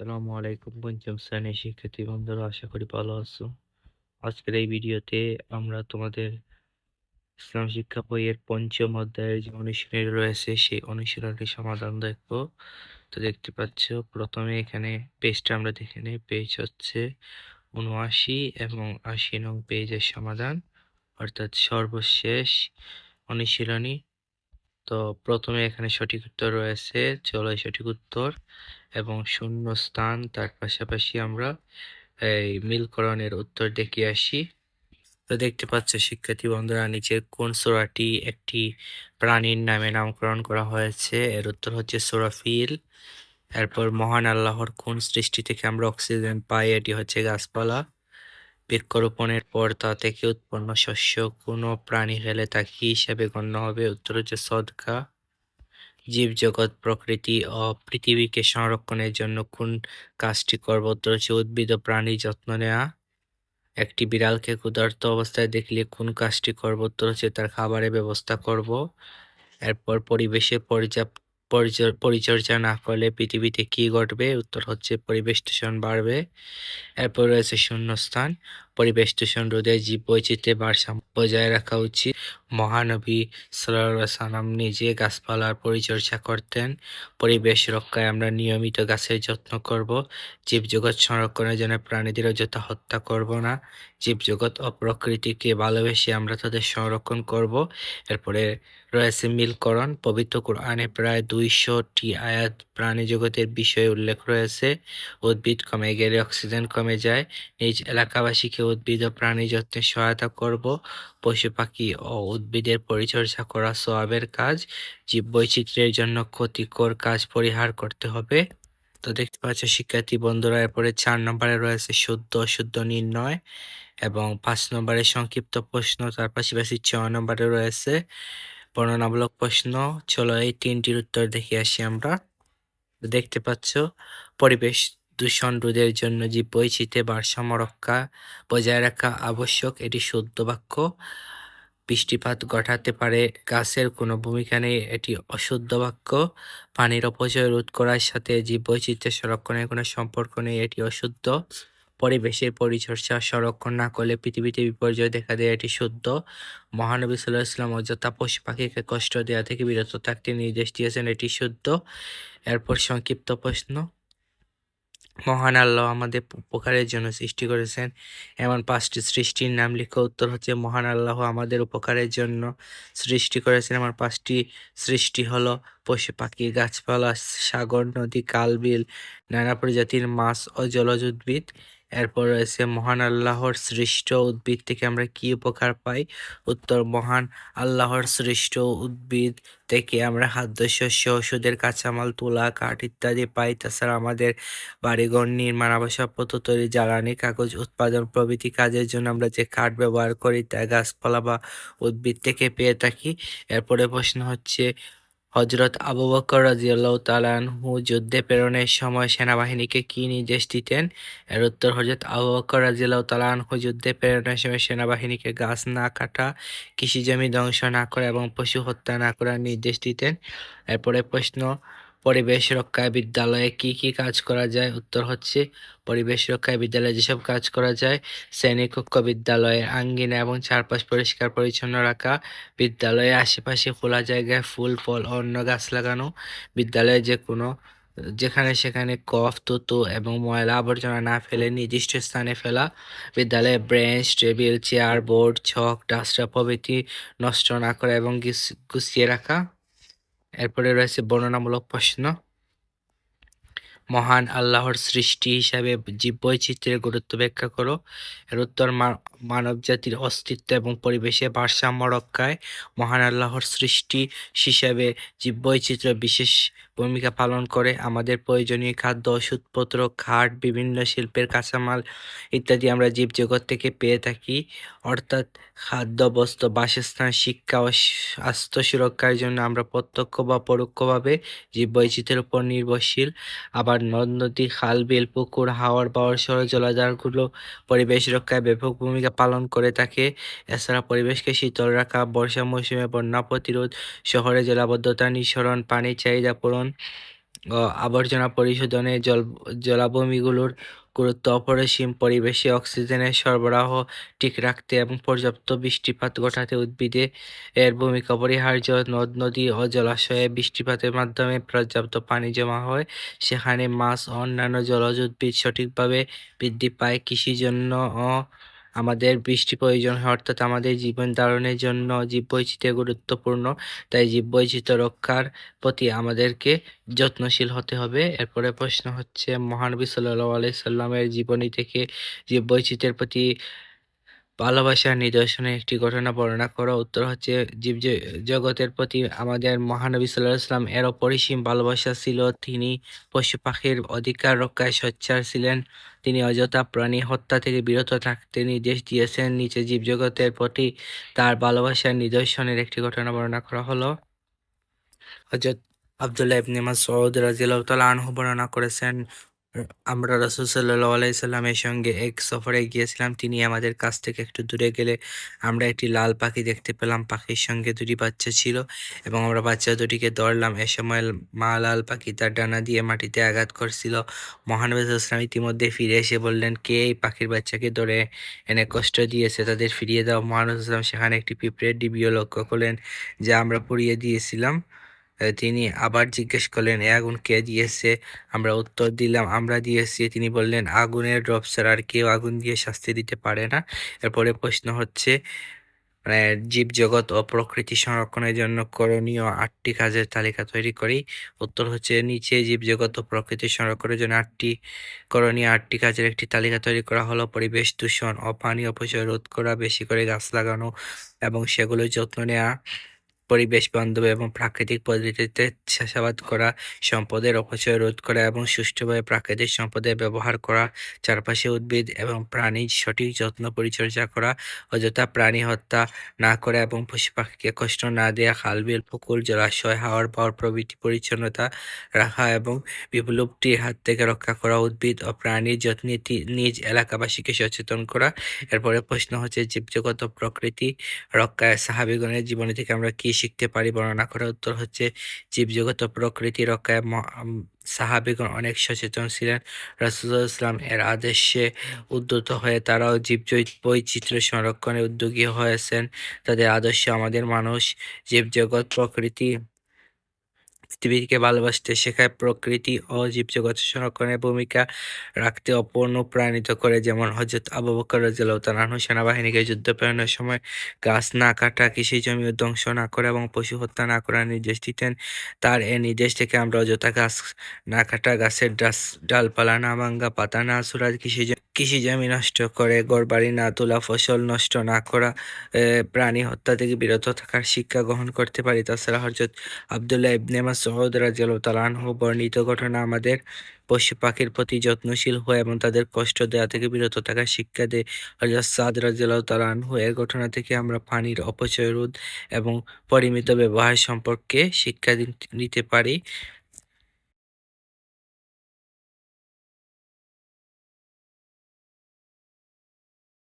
আসসালামু আলাইকুম পঞ্চম শ্রেণীর শিক্ষার্থী বন্ধুরা, আশা করি ভালো আছো। আজকের এই ভিডিওতে আমরা তোমাদের ইসলাম শিক্ষা বইয়ের পঞ্চম অধ্যায়ের যে অনুশীলনী রয়েছে সেই অনুশীলনীর সমাধান দেখবো। তো দেখতে পাচ্ছ, প্রথমে এখানে পেজটা আমরা দেখে নিই। পেজ হচ্ছে ৭৯ এবং ৮০ নং পেজের সমাধান, অর্থাৎ সর্বশেষ অনুশীলনী। তো প্রথমে এখানে সঠিক উত্তর রয়েছে, চলো এই সঠিক উত্তর এবং শূন্য স্থান তার পাশাপাশি আমরা এই মিলকরণের উত্তর দেখে আসি। তো দেখতে পাচ্ছ শিক্ষার্থী বন্ধুরা, নিচের কোন সূরাটি একটি প্রাণীর নামে নামকরণ করা হয়েছে? এর উত্তর হচ্ছে সূরা ফিল। এরপর মহান আল্লাহর কোন সৃষ্টি থেকে আমরা অক্সিজেন পাই? এটি হচ্ছে গাছপালা। বৃক্ষরোপণের পর তা থেকে উৎপন্ন শস্য কোনো প্রাণী খেলে তা কি হিসাবে গণ্য হবে? উত্তর হচ্ছে সদকা। জীবজগৎ, প্রকৃতি ও পৃথিবীকে সংরক্ষণের জন্য কোন কাজটি করব? উত্তর হচ্ছে উদ্ভিদ ও প্রাণীর যত্ন নেওয়া। একটি বিড়ালকে ক্ষুধার্ত অবস্থায় দেখলে কোন কাজটি করব? উত্তর হচ্ছে তার খাবারের ব্যবস্থা করব। এরপর পরিবেশের পরিচর্যা না করলে পৃথিবীতে কি ঘটবে? উত্তর হচ্ছে পরিবেশ দূষণ বাড়বে। এরপর রয়েছে শূন্যস্থান। পরিবেশ দূষণ রোধে জীববৈচিত্র্যের ভারসাম্য বজায় রাখা উচিত। মহানবী সাল্লাল্লাহু আলাইহি সাল্লাম নিজে গাছপালার পরিচর্যা করতেন। পরিবেশ রক্ষায় আমরা নিয়মিত গাছের যত্ন করব। জীবজগৎ সংরক্ষণের জন্য প্রাণীদের অযথা হত্যা করব না। জীবজগৎ ও প্রকৃতিকে ভালোবেসে আমরা তাদের সংরক্ষণ করব। এরপরে রয়েছে মিলকরণ। পবিত্র কোরআনে প্রায় ২০০টি আয়াত প্রাণী জগতের বিষয়ে উল্লেখ রয়েছে। উদ্ভিদ কমে গেলে অক্সিজেন কমে যায়। নিজ এলাকাবাসীকে উদ্ভিদ ও প্রাণী যত্নে সহায়তা করব। পশু পাখি ও উদ্ভিদের পরিচর্যা করা সওয়াবের কাজ। জীববৈচিত্র্যের জন্য ক্ষতিকর কাজ পরিহার করতে হবে। তো দেখতে পাচ্ছ শিক্ষার্থী বন্ধুরা, এরপরে ৪ নম্বরে রয়েছে শুদ্ধ অশুদ্ধ নির্ণয় এবং ৫ নম্বরে সংক্ষিপ্ত প্রশ্ন, তার পাশাপাশি ৬ নম্বরে রয়েছে বর্ণনামূলক প্রশ্ন। চলো এই তিনটির উত্তর দেখে আসি আমরা। দেখতে পাচ্ছ, পরিবেশ দূষণ রোধের জন্য জীববৈচিত্র্যের ভারসাম্য রক্ষা বজায় রাখা আবশ্যক, এটি শুদ্ধ বাক্য। বৃষ্টিপাত ঘটাতে পারে গাছের কোনো ভূমিকা নেই, এটি অশুদ্ধ বাক্য। পানির অপচয় রোধ করার সাথে জীববৈচিত্র্য সংরক্ষণের কোনো সম্পর্ক নেই, এটি অশুদ্ধ। পরিবেশের পরিচর্যা সংরক্ষণ না করলে পৃথিবীতে বিপর্যয় দেখা দেয়, এটি শুদ্ধ। মহানবী সাল্লাল্লাহু আলাইহি ওয়াসাল্লাম অযথা পশু পাখিকে কষ্ট দেওয়া থেকে বিরত থাকতে নির্দেশ দিয়েছেন, এটি শুদ্ধ। এরপর সংক্ষিপ্ত প্রশ্ন, মহান আল্লাহ আমাদের উপকারের জন্য সৃষ্টি করেছেন এমন ৫টি সৃষ্টির নাম লিখো। উত্তর হচ্ছে মহান আল্লাহ আমাদের উপকারের জন্য সৃষ্টি করেছেন এমন ৫টি সৃষ্টি হলো পশু পাখি, গাছপালা, সাগর, নদী, খাল, বিল, নানা প্রজাতির মাছ ও জলজ উদ্ভিদ। এরপর রয়েছে মহান আল্লাহর সৃষ্ট উদ্ভিদ থেকে আমরা কি উপকার পাই? উত্তর, মহান আল্লাহর সৃষ্ট উদ্ভিদ থেকে আমরা খাদ্যশস্য, ওষুধের কাঁচামাল, তুলা, কাঠ ইত্যাদি পাই। তাছাড়া আমাদের বাড়িঘর নির্মাণ, আসবাবপত্র তৈরি, জ্বালানি, কাগজ উৎপাদন প্রভৃতি কাজের জন্য আমরা যে কাঠ ব্যবহার করি তা গাছপালা বা উদ্ভিদ থেকে পেয়ে থাকি। এরপরে প্রশ্ন হচ্ছে, হযরত আবু বকর রাদিয়াল্লাহু তাআলা আনহু যুদ্ধে প্রেরণের সময় সেনাবাহিনীকে কি নির্দেশ দিতেন? এর উত্তর, হযরত আবু বকর রাদিয়াল্লাহু তাআলা আনহু যুদ্ধে প্রেরণের সময় সেনাবাহিনীকে গাছ না কাটা, কৃষিজমি ধ্বংস না করা এবং পশু হত্যা না করার নির্দেশ দিতেন। এরপরে প্রশ্ন, পরিবেশ রক্ষায় বিদ্যালয়ে কি কি কাজ করা যায়? উত্তর হচ্ছে, পরিবেশ রক্ষায় বিদ্যালয়ে যেসব কাজ করা যায়: শ্রেণীকক্ষ, বিদ্যালয়ের আঙ্গিনা এবং চারপাশ পরিষ্কার পরিচ্ছন্ন রাখা, বিদ্যালয়ের আশেপাশে খোলা জায়গায় ফুল, ফল ও অন্য গাছ লাগানো, বিদ্যালয়ে যেখানে সেখানে কফ, থুতু এবং ময়লা আবর্জনা না ফেলে নির্দিষ্ট স্থানে ফেলা, বিদ্যালয়ে বেঞ্চ, টেবিল, চেয়ার, বোর্ড, ছক, ডাস্টার প্রভৃতি নষ্ট না করা এবং গুছিয়ে রাখা। এরপরে রয়েছে বর্ণনামূলক প্রশ্ন, মহান আল্লাহর সৃষ্টি হিসাবে জীববৈচিত্র্যের গুরুত্ব ব্যাখ্যা করো। এর উত্তর, মানবজাতির অস্তিত্ব এবং পরিবেশের ভারসাম্য রক্ষায় মহান আল্লাহর সৃষ্টি হিসাবে জীববৈচিত্র্য বিশেষ ভূমিকা পালন করে। আমাদের প্রয়োজনীয় খাদ্য, ওষুধপত্র, কাঠ, বিভিন্ন শিল্পের কাঁচামাল ইত্যাদি আমরা জীবজগৎ থেকে পেয়ে থাকি। অর্থাৎ খাদ্য, বস্ত্র, বাসস্থান, শিক্ষা ও স্বাস্থ্য সুরক্ষার জন্য আমরা প্রত্যক্ষ বা পরোক্ষভাবে জীববৈচিত্র্যের উপর নির্ভরশীল। আবার নদ-নদী, খাল, বিল, পুকুর, হাওর-বাওর সহ জলাধারগুলো পরিবেশ রক্ষায় ব্যাপক ভূমিকা পালন করে থাকে। এছাড়া পরিবেশকে শীতল রাখা, বর্ষা মৌসুমে বন্যা প্রতিরোধ, শহরে জলাবদ্ধতা নিঃসরণ, পানির চাহিদা পূরণ আবর্জনা পরিশোধনে জলাভূমিগুলোর গুরুত্ব অপরিসীম। পরিবেশে অক্সিজেনের সরবরাহ ঠিক রাখতে এবং পর্যাপ্ত বৃষ্টিপাত ঘটাতে উদ্ভিদে এর ভূমিকা অপরিহার্য। নদ-নদী ও জলাশয়ে বৃষ্টিপাতের মাধ্যমে পর্যাপ্ত পানি জমা হয়, সেখানে মাছ ও অন্যান্য জলজ উদ্ভিদ সঠিকভাবে বৃদ্ধি পায়। কৃষির জন্য আমাদের বৃষ্টি প্রয়োজন হয়, অর্থাৎ আমাদের জীবন ধারণের জন্য জীববৈচিত্র্য গুরুত্বপূর্ণ। তাই জীববৈচিত্র্য রক্ষার প্রতি আমাদেরকে যত্নশীল হতে হবে। এরপরে প্রশ্ন হচ্ছে, মহানবী সাল্লাল্লাহু আলাইহি সাল্লামের জীবনী থেকে জীববৈচিত্র্যের প্রতি ভালোবাসার নিদর্শনের একটি ঘটনা বর্ণনা করো। উত্তর হচ্ছে, জগতের প্রতি আমাদের মহানবী সাল্লাল্লাহু আলাইহি সাল্লাম এর অপরিসীম ভালোবাসা ছিল। তিনি পশু পাখির অধিকার রক্ষায় সোচ্চার ছিলেন। তিনি অযথা প্রাণী হত্যা থেকে বিরত থাকতে নির্দেশ দিয়েছেন। নিচে জীবজগতের প্রতি তার ভালোবাসার নিদর্শনের একটি ঘটনা বর্ণনা করা হলো। হযরত আব্দুল্লাহ ইবনে মাসউদ রাদিয়াল্লাহু তাআলা আনহু বর্ণনা করেছেন, আমরা রাসূল সাল্লাল্লাহু আলাইহি সাল্লামের সঙ্গে এক সফরে গিয়েছিলাম। তিনি আমাদের কাছ থেকে একটু দূরে গেলে আমরা একটি লাল পাখি দেখতে পেলাম। পাখির সঙ্গে দুটি বাচ্চা ছিল এবং আমরা বাচ্চা দুটিকে ধরলাম। এ সময় মা লাল পাখি তার ডানা দিয়ে মাটিতে আঘাত করছিল। মহানবী সাল্লাল্লাহু আলাইহি ওয়াসাল্লাম ইতিমধ্যে ফিরে এসে বললেন, কে এই পাখির বাচ্চাকে ধরে এনে কষ্ট দিয়েছে, তাদের ফিরিয়ে দাও। মহানবী সাল্লাল্লাহু আলাইহি ওয়াসাল্লাম সেখানে একটি পিঁপড়ের ডিবিও লক্ষ্য করলেন, যা আমরা পুড়িয়ে দিয়েছিলাম। তিনি আবার জিজ্ঞেস করলেন, এ আগুন কে দিয়েছে? আমরা উত্তর দিলাম, আমরা দিয়েছি। তিনি বললেন, আগুনের রব ছাড়া আর কেউ আগুন দিয়ে শাস্তি দিতে পারে না। এরপরে প্রশ্ন হচ্ছে, মানে জীবজগৎ ও প্রকৃতি সংরক্ষণের জন্য করণীয় 8টি কাজের তালিকা তৈরি করি। উত্তর হচ্ছে, নিচে জীবজগৎ ও প্রকৃতি সংরক্ষণের জন্য করণীয় 8টি কাজের একটি তালিকা তৈরি করা হলো। পরিবেশ দূষণ ও পানি অপচয় রোধ করা, বেশি করে গাছ লাগানো এবং সেগুলোর যত্ন নেওয়া, পরিবেশ বান্ধব এবং প্রাকৃতিক পদ্ধতিতে চাষাবাদ করা, সম্পদের অপচয় রোধ করা এবং সুষ্ঠুভাবে প্রাকৃতিক সম্পদের ব্যবহার করা, চারপাশে উদ্ভিদ এবং প্রাণীর সঠিক যত্ন পরিচর্যা করা, অযথা প্রাণী হত্যা না করা এবং পশু পাখিকে কষ্ট না দেয়া, খাল-বিল, পুকুর, জলাশয়, হাওর-বাওর প্রভৃতি পরিচ্ছন্নতা রাখা এবং বিলুপ্তির হাত থেকে রক্ষা করা, উদ্ভিদ ও প্রাণীর যত্নে নিজ এলাকাবাসীকে সচেতন করা। এরপরে প্রশ্ন হচ্ছে, জীবজগৎ ও প্রকৃতি রক্ষায় সাহাবীগণের জীবনী থেকে আমরা কি শিখতে পারি, বর্ণনা করা। উত্তর হচ্ছে, জীবজগৎ ও প্রকৃতি রক্ষায় সাহাবীগণ অনেক সচেতন ছিলেন। রাসূলুল্লাহ সাল্লাল্লাহু আলাইহি ওয়াসাল্লাম এর আদেশে উদ্যত হয়ে তারাও বৈচিত্র্য সংরক্ষণে উদ্যোগী হয়েছেন। তাদের আদর্শ আমাদের মানুষ, জীবজগৎ, পৃথিবীকে ভালোবাসতে শেখায়, প্রকৃতি ও জীবজগৎ সংরক্ষণের ভূমিকা রাখতে অনুপ্রাণিত করে। যেমন হযরত আবু বকর রাদিয়াল্লাহু তাআলা আনহু সেনাবাহিনীকে যুদ্ধ প্রেরণের সময় গাছ না কাটা, কৃষি জমি ধ্বংস না করা এবং পশু হত্যা না করার নির্দেশ দিতেন। তার এ নির্দেশ থেকে আমরা অযথা গাছ না কাটা, গাছের ডালপালা না ভাঙা, পাতা না ছোঁড়া, কৃষি জমি নষ্ট করে ঘরবাড়ি না তোলা, ফসল নষ্ট না করা, প্রাণী হত্যা থেকে বিরত থাকার শিক্ষা গ্রহণ করতে পারি। তাছাড়া হযরত আব্দুল্লাহ ইবনে মাসউদ রাদিয়াল্লাহু তাআলা আনহু বর্ণিত ঘটনা আমাদের পশু পাখির প্রতি যত্নশীল হওয়া এবং তাদের কষ্ট দেওয়া থেকে বিরত থাকার শিক্ষা দেয়। হযরত সাদ রাদিয়াল্লাহু তাআলা আনহু এর ঘটনা থেকে আমরা পানির অপচয় রোধ এবং পরিমিত ব্যবহার সম্পর্কে শিক্ষা নিতে পারি।